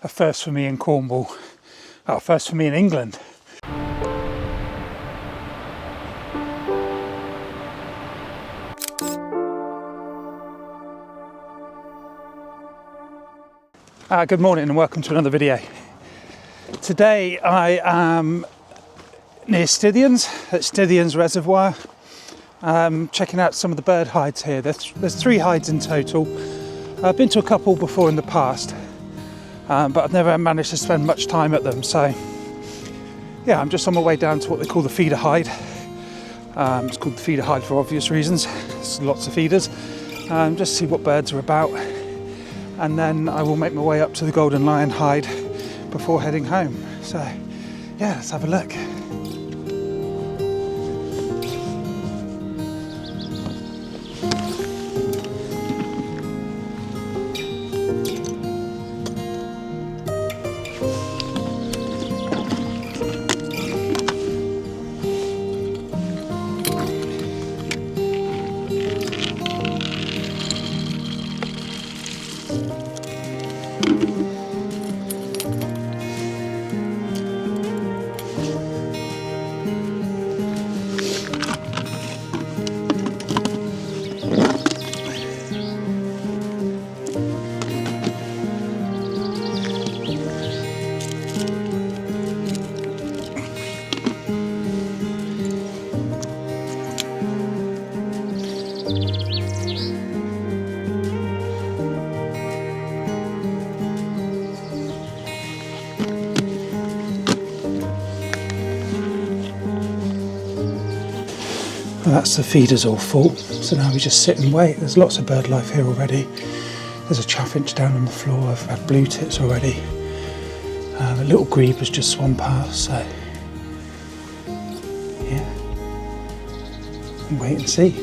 a first for me in Cornwall. Oh, first for me in England. Good morning and welcome to another video. Today I am near Stithians, at Stithians Reservoir, checking out some of the bird hides here. There's 3 hides in total. I've been to a couple before in the past, but I've never managed to spend much time at them. So yeah, I'm just on my way down to what they call the feeder hide. It's called the feeder hide for obvious reasons. There's lots of feeders. Just to see what birds are about. And then I will make my way up to the golden lion hide before heading home. So yeah, let's have a look. Well, that's the feeders all full, so now we just sit and wait. There's lots of bird life here already. There's a chaffinch down on the floor. I've had blue tits already. A little grebe has just swum past, so yeah, and wait and see.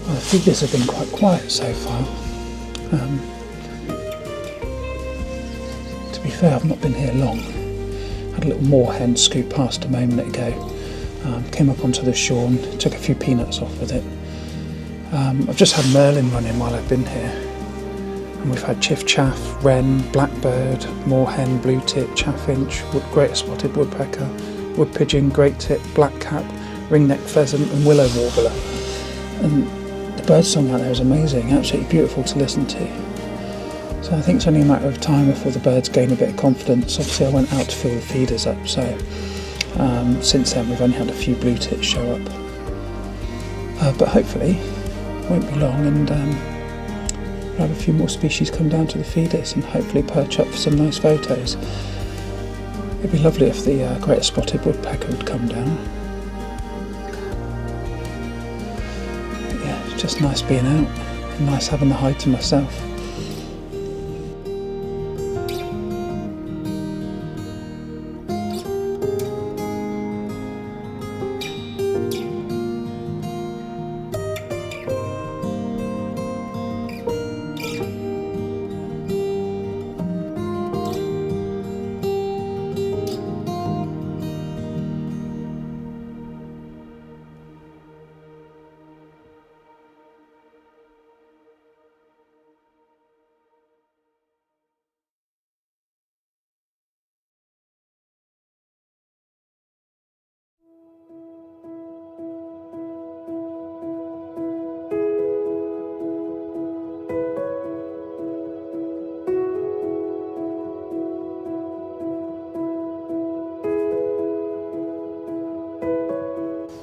Well, the feeders have been quite quiet so far. To be fair, I've not been here long. Had a little moorhen scoop past a moment ago. Came up onto the shore and took a few peanuts off with it. I've just had merlin running while I've been here. And we've had chiff-chaff, wren, blackbird, moorhen, blue tit, chaffinch, greater spotted woodpecker, wood pigeon, great tit, blackcap, ringneck pheasant and willow warbler. And the bird song out there is amazing, absolutely beautiful to listen to. So I think it's only a matter of time before the birds gain a bit of confidence. Obviously I went out to fill the feeders up, so since then we've only had a few blue tits show up. But hopefully it won't be long and we'll have a few more species come down to the feeders and hopefully perch up for some nice photos. It'd be lovely if the greater spotted woodpecker would come down. Just nice being out and nice having the hide to myself.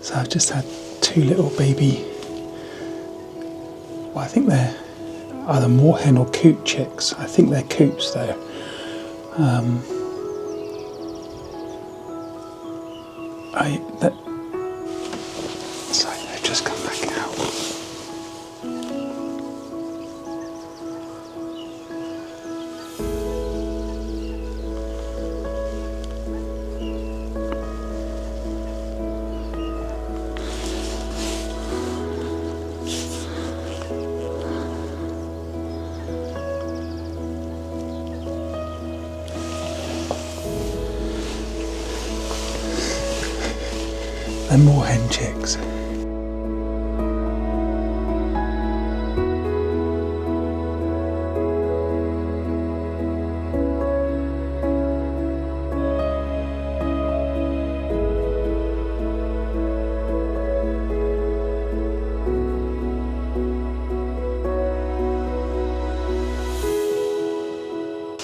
So I've just had 2 little baby, well I think they're either moorhen or coot chicks. I think they're coots though. Sorry, they've just come back out. They're moorhen chicks.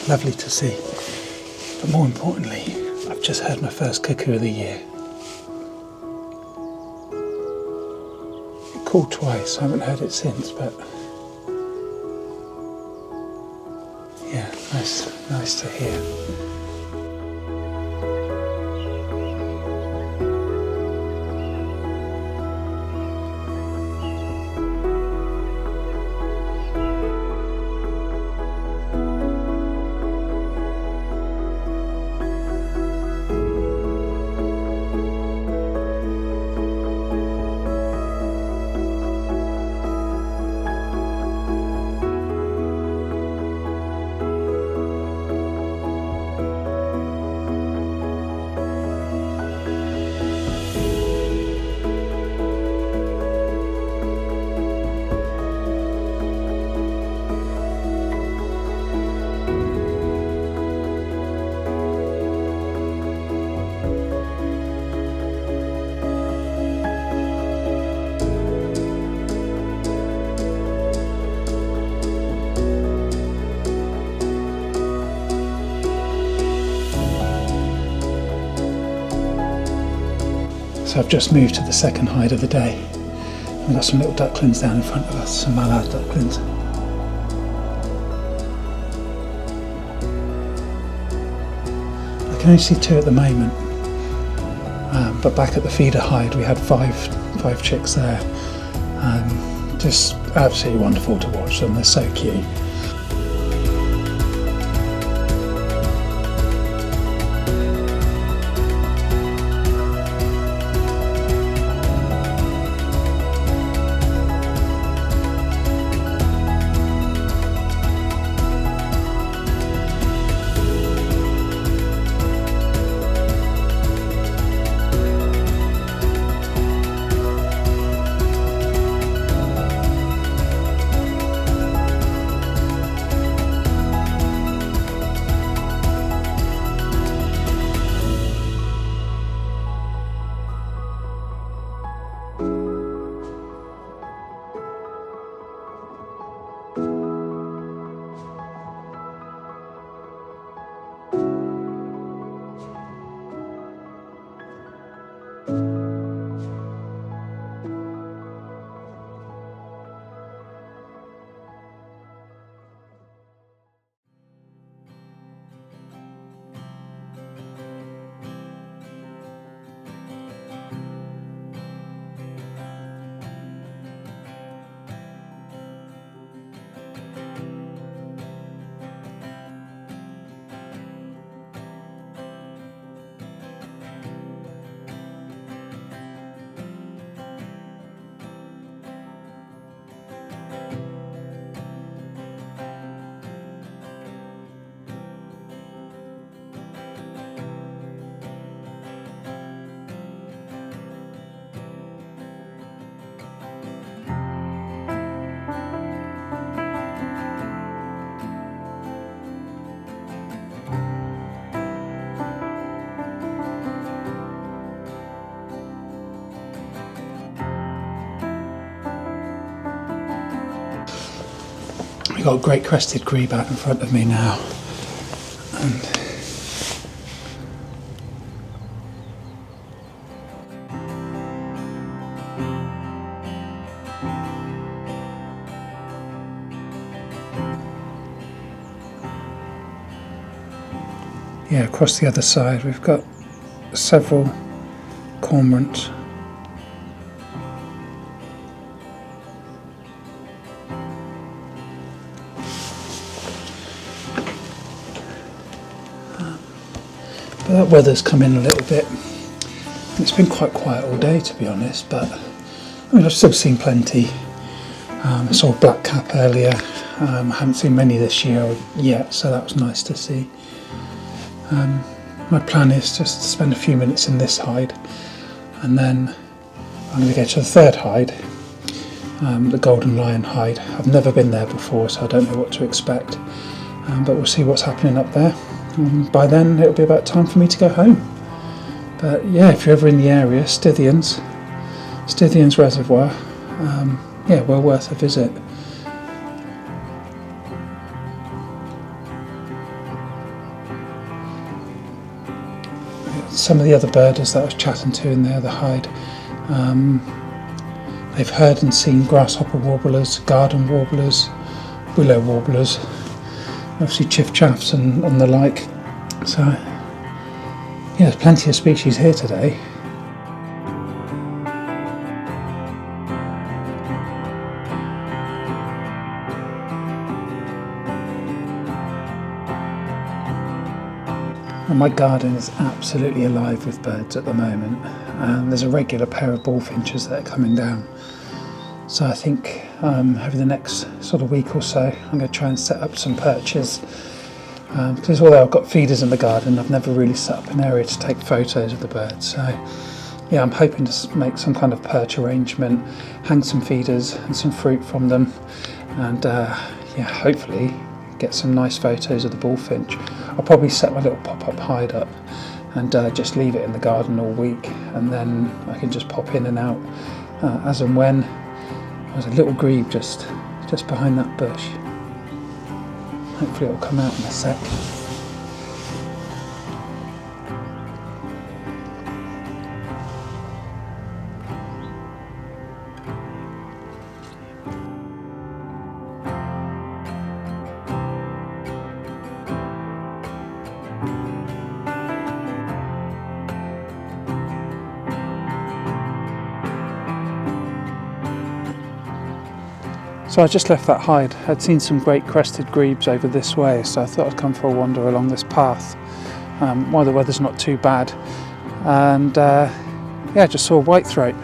Lovely to see, but more importantly, I've just heard my first cuckoo of the year. It called twice, I haven't heard it since, but yeah, nice to hear. So I've just moved to the second hide of the day. We've got some little ducklings down in front of us, some mallard ducklings. I can only see 2 at the moment, but back at the feeder hide we had five chicks there. Just absolutely wonderful to watch them, they're so cute. We've got a great crested grebe-back in front of me now, and yeah, across the other side we've got several cormorants. But that weather's come in a little bit. It's been quite quiet all day, to be honest, but I mean, I've still seen plenty. I saw a blackcap earlier. I haven't seen many this year yet, so that was nice to see. My plan is just to spend a few minutes in this hide and then I'm going to go to the third hide, the Golden Lion hide. I've never been there before, so I don't know what to expect, but we'll see what's happening up there. By then it'll be about time for me to go home. But yeah, if you're ever in the area, Stithians Reservoir, yeah, well worth a visit. Some of the other birders that I was chatting to in there, the hide, they've heard and seen Grasshopper Warblers, Garden Warblers, Willow Warblers, obviously chaffinches and the like. So yeah, there's plenty of species here today. And my garden is absolutely alive with birds at the moment. There's a regular pair of bullfinches that are coming down. So I think over the next sort of week or so, I'm going to try and set up some perches. Because although I've got feeders in the garden, I've never really set up an area to take photos of the birds. So yeah, I'm hoping to make some kind of perch arrangement, hang some feeders and some fruit from them, and yeah, hopefully get some nice photos of the bullfinch. I'll probably set my little pop-up hide up and just leave it in the garden all week, and then I can just pop in and out as and when. There's a little grebe just behind that bush. Hopefully it'll come out in a sec. So I just left that hide. I'd seen some great crested grebes over this way, so I thought I'd come for a wander along this path while the weather's not too bad. And yeah, I just saw a whitethroat.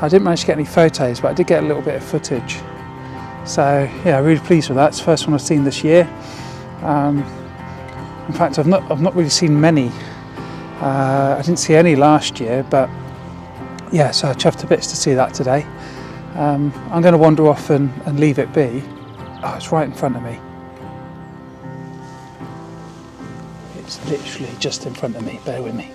I didn't manage to get any photos, but I did get a little bit of footage. So yeah, really pleased with that. It's the first one I've seen this year. In fact, I've not really seen many. I didn't see any last year, but yeah, so I chuffed to bits to see that today. I'm going to wander off and leave it be. Oh, it's right in front of me. It's literally just in front of me, bear with me.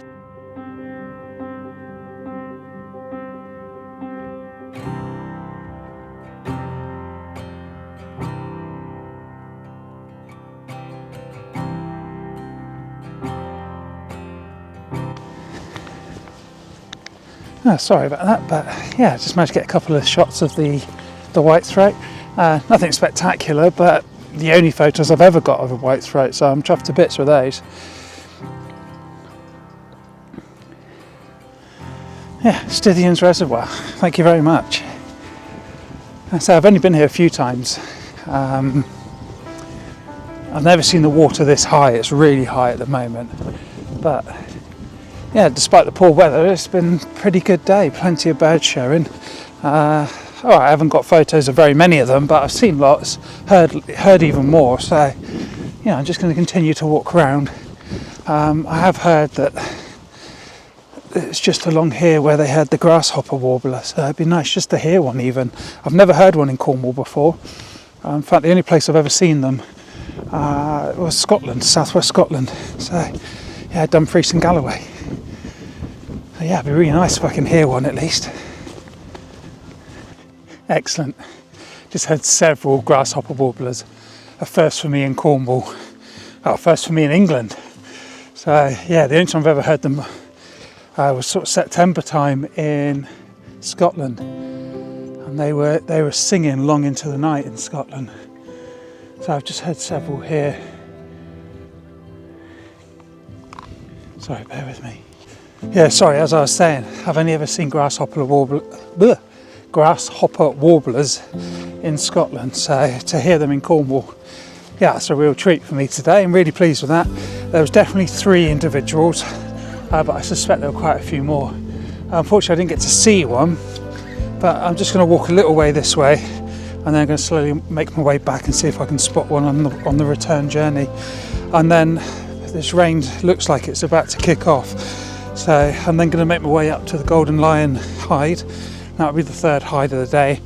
Oh, sorry about that, but yeah, I just managed to get a couple of shots of the whitethroat. Nothing spectacular, but the only photos I've ever got of a whitethroat, so I'm chuffed to bits with those. Yeah, Stithians Reservoir, thank you very much. So I've only been here a few times. I've never seen the water this high. It's really high at the moment, but yeah, despite the poor weather, it's been a pretty good day. Plenty of birds showing. I haven't got photos of very many of them, but I've seen lots, heard even more. So, yeah, I'm just going to continue to walk around. I have heard that it's just along here where they had the Grasshopper Warblers. So it'd be nice just to hear one even. I've never heard one in Cornwall before. In fact, the only place I've ever seen them was Scotland, southwest Scotland. So, yeah, Dumfries and Galloway. Yeah, it'd be really nice if I can hear one at least. Excellent. Just had several Grasshopper Warblers. A first for me in Cornwall. Oh, first for me in England. So yeah, the only time I've ever heard them was sort of September time in Scotland, and they were singing long into the night in Scotland. So I've just heard several here. Sorry, bear with me. Yeah, sorry, as I was saying, I've only ever seen Grasshopper Warblers in Scotland, so to hear them in Cornwall, yeah, it's a real treat for me today. I'm really pleased with that. There was definitely 3 individuals, but I suspect there were quite a few more. Unfortunately, I didn't get to see one, but I'm just going to walk a little way this way, and then I'm going to slowly make my way back and see if I can spot one on the return journey. And then this rain looks like it's about to kick off. So I'm then going to make my way up to the Golden Lion hide. That'll be the third hide of the day.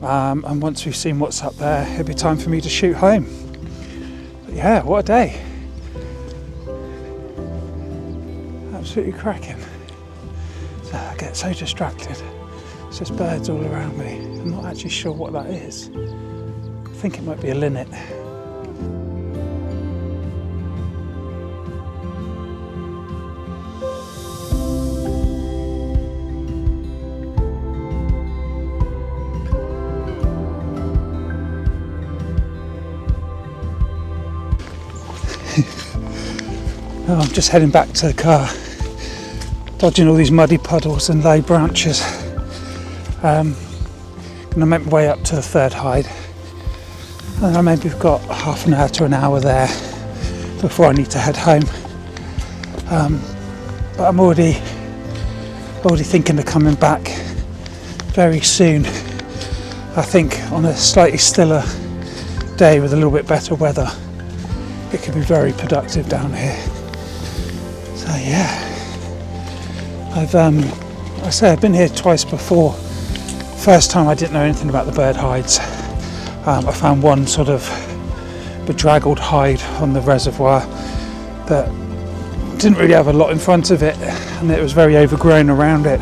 And once we've seen what's up there, it'll be time for me to shoot home. But yeah, what a day. Absolutely cracking. So I get so distracted. It's just birds all around me. I'm not actually sure what that is. I think it might be a linnet. Oh, I'm just heading back to the car, dodging all these muddy puddles and low branches. Gonna make my way up to the third hide, and I maybe we've got half an hour to an hour there before I need to head home. But I'm already thinking of coming back very soon. I think on a slightly stiller day with a little bit better weather, it could be very productive down here. So yeah, I've been here twice before. First time I didn't know anything about the bird hides. I found one sort of bedraggled hide on the reservoir that didn't really have a lot in front of it, and it was very overgrown around it.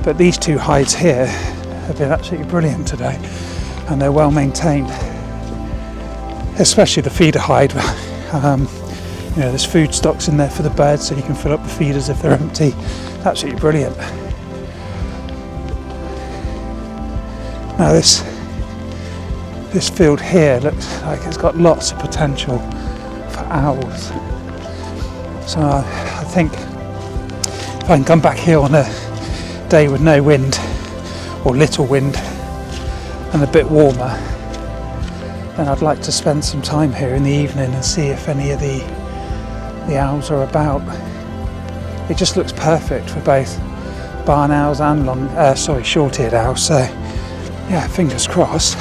But these two hides here have been absolutely brilliant today, and they're well maintained, especially the feeder hide. You know, there's food stocks in there for the birds, so you can fill up the feeders if they're empty. Absolutely brilliant. Now this field here looks like it's got lots of potential for owls. So I think if I can come back here on a day with no wind, or little wind, and a bit warmer, then I'd like to spend some time here in the evening and see if any of the owls are about. It just looks perfect for both barn owls and short-eared owls. So yeah, fingers crossed.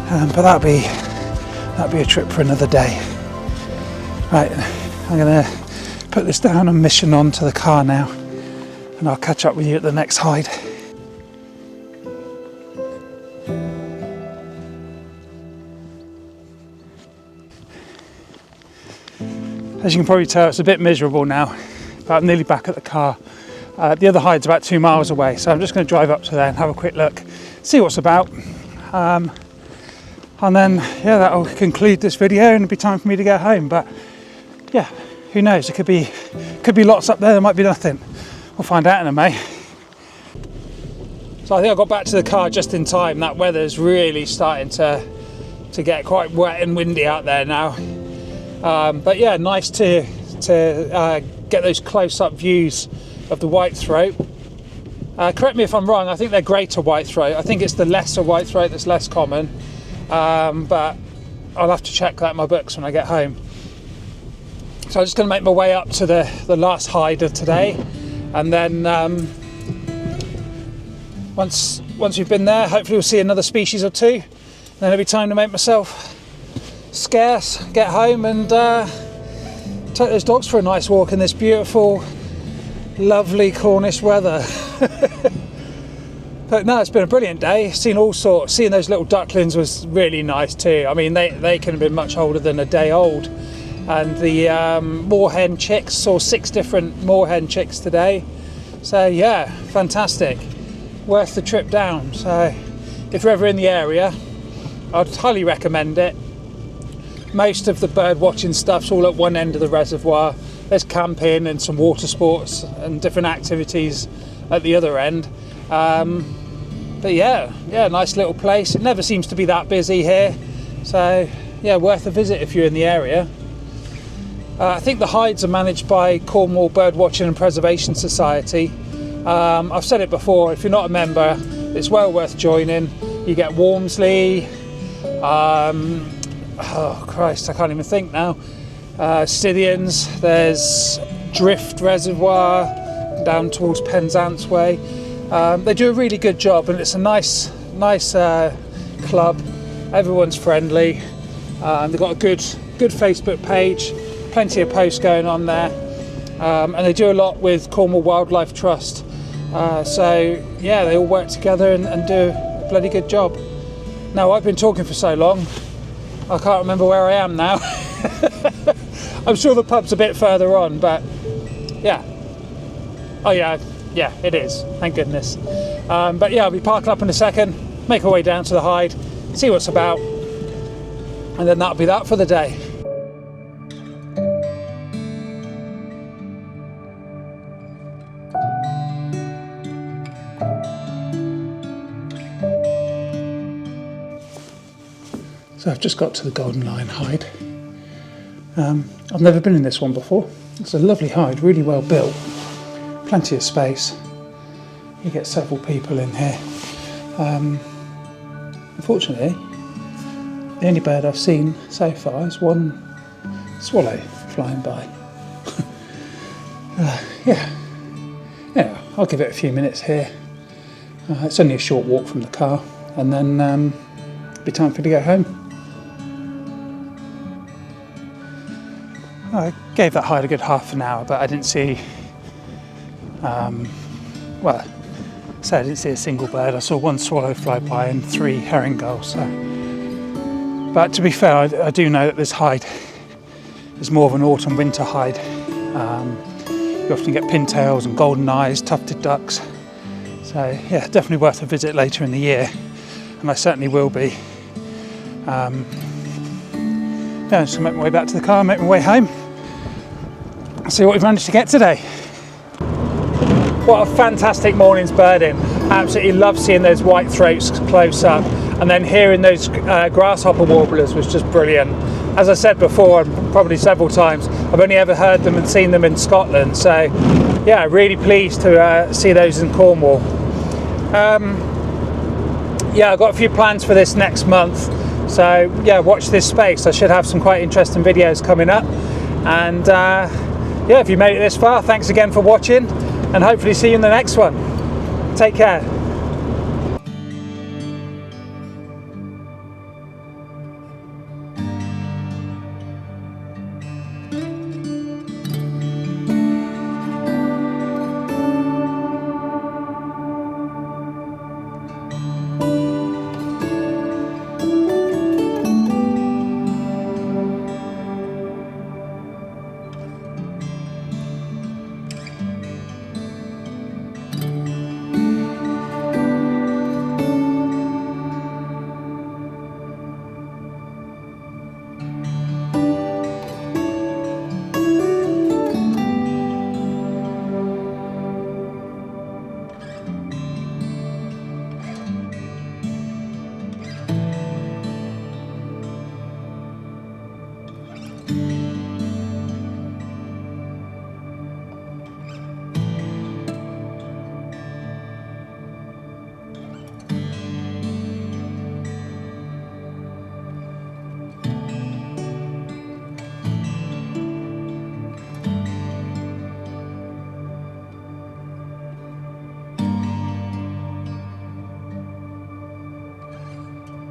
But that'll be a trip for another day. Right, I'm gonna put this down and mission on to the car now, and I'll catch up with you at the next hide. As you can probably tell, it's a bit miserable now, but I'm nearly back at the car. The other hide's about 2 miles away, so I'm just going to drive up to there and have a quick look, see what's about. And then, yeah, that'll conclude this video and it'll be time for me to get home. But yeah, who knows? It could be lots up there, there might be nothing. We'll find out in a May. So I think I got back to the car just in time. That weather's really starting to get quite wet and windy out there now. But yeah, nice to get those close-up views of the whitethroat. Correct me if I'm wrong, I think they're greater whitethroat. I think it's the lesser whitethroat that's less common, but I'll have to check that in my books when I get home. So I'm just going to make my way up to the last hide of today, and then once we've been there, hopefully we'll see another species or two. Then it'll be time to make myself scarce, get home and take those dogs for a nice walk in this beautiful, lovely Cornish weather. But no, it's been a brilliant day. Seen all sorts. Seeing those little ducklings was really nice too. I mean, they can have been much older than a day old. And the moorhen chicks, saw 6 different moorhen chicks today. So yeah, fantastic. Worth the trip down. So if you're ever in the area, I'd highly recommend it. Most of the bird watching stuff's all at one end of the reservoir. There's camping and some water sports and different activities at the other end. But yeah, nice little place. It never seems to be that busy here. So yeah, worth a visit if you're in the area. I think the hides are managed by Cornwall Birdwatching and Preservation Society. I've said it before, if you're not a member, it's well worth joining. You get Walmsley, oh Christ, I can't even think now. Stithians, there's Drift Reservoir down towards Penzance Way. They do a really good job, and it's a nice club. Everyone's friendly. They've got a good Facebook page, plenty of posts going on there. and they do a lot with Cornwall Wildlife Trust. So yeah, they all work together and do a bloody good job. Now, I've been talking for so long, I can't remember where I am now. I'm sure the pub's a bit further on, but yeah. Oh yeah, it is, thank goodness. But yeah, I'll be parking up in a second, make our way down to the hide, see what's about, and then that'll be that for the day. So I've just got to the Golden Lion hide. I've never been in this one before. It's a lovely hide, really well built, plenty of space. You get several people in here. Unfortunately, the only bird I've seen so far is one swallow flying by. Yeah, I'll give it a few minutes here. It's only a short walk from the car, and then it'll be time for me to go home. I gave that hide a good half an hour, but I didn't see, I didn't see a single bird. I saw one swallow fly by and 3 herring gulls. So. But to be fair, I do know that this hide is more of an autumn-winter hide. You often get pintails and golden eyes, tufted ducks. So yeah, definitely worth a visit later in the year, and I certainly will be. Yeah, I'm just gonna make my way back to the car, make my way home, see what we've managed to get today. What a fantastic morning's birding. Absolutely love seeing those white throats close up, and then hearing those Grasshopper Warblers was just brilliant. As I said before, and probably several times, I've only ever heard them and seen them in Scotland, so yeah, really pleased to see those in Cornwall. Yeah, I've got a few plans for this next month. So yeah, watch this space. I should have some quite interesting videos coming up, and yeah, if you made it this far, thanks again for watching, and hopefully see you in the next one. Take care.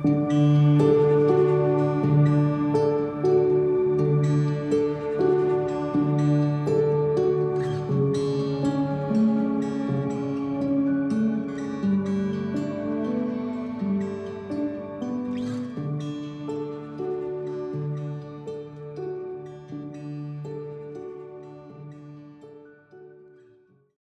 Thank you.